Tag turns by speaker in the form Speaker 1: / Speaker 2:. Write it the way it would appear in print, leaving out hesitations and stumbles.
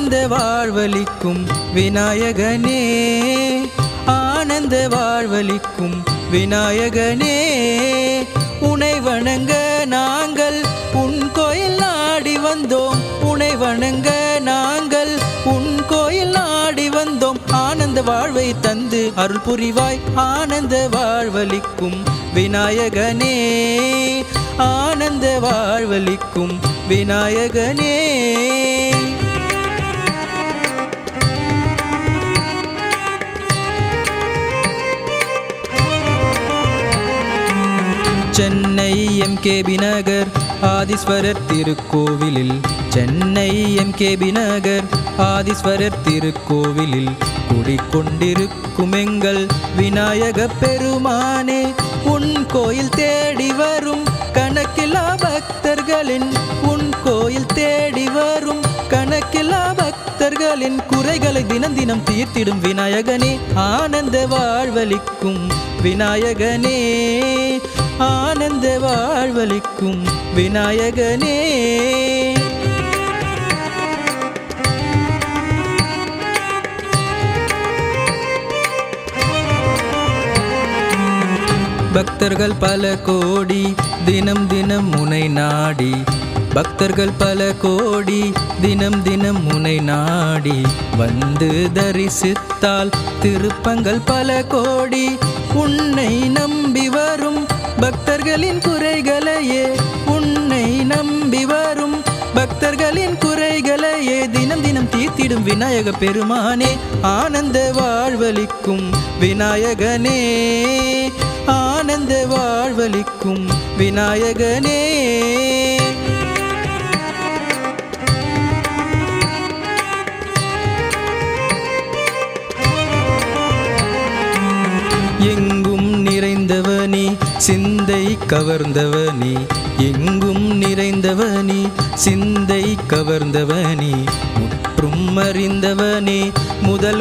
Speaker 1: ஆனந்த வாழ்வளிக்கும் விநாயகனே, ஆனந்த வாழ்வளிக்கும் விநாயகனே, உனை வணங்க நாங்கள் உன் கோயில் நாடி வந்தோம், உனை வணங்க நாங்கள் உன் கோயில் நாடி வந்தோம். ஆனந்த வாழ்வை தந்து அருள் புரிவாய், ஆனந்த வாழ்வளிக்கும் விநாயகனே, ஆனந்த வாழ்வளிக்கும் விநாயகனே. சென்னை எம்கேபி நகர் ஆதீஸ்வரர் திருக்கோவிலில், சென்னை எம்கேபி நகர் ஆதீஸ்வரர் திருக்கோவிலில் குடிக்கொண்டிருக்கும் எங்கள் விநாயக பெருமானே, உன் கோயில் தேடி வரும் கணக்கில்லா பக்தர்களின், உன் கோயில் தேடி வரும் கணக்கில்லா பக்தர்களின் குறைகளை தினம் தினம் தீர்த்திடும் விநாயகனே, ஆனந்த வாழ்வளிக்கும் விநாயகனே, ஆனந்த வாழ்வளிக்கும் விநாயகனே. பக்தர்கள் பல கோடி தினம் தினம் முனை நாடி, பக்தர்கள் பல கோடி தினம் தினம் முனை நாடி வந்து தரிசித்தால் திருப்பங்கள் பல கோடி. உன்னை நம்பி வரும் பக்தர்களின் குறைகளையே, உன்னை நம்பி வரும் பக்தர்களின் குறைகளையே தினம் தினம் தீர்த்திடும் விநாயக பெருமானே, ஆனந்த வாழ்வளிக்கும் விநாயகனே, ஆனந்த வாழ்வளிக்கும் விநாயகனே. எங்கும் நிறைந்தவனே சிந்தை கவர்ந்தவனே, எங்கும் நிறைந்தவனே சிந்தை கவர்ந்தவனே, முற்றும் அறிந்தவனே முதல்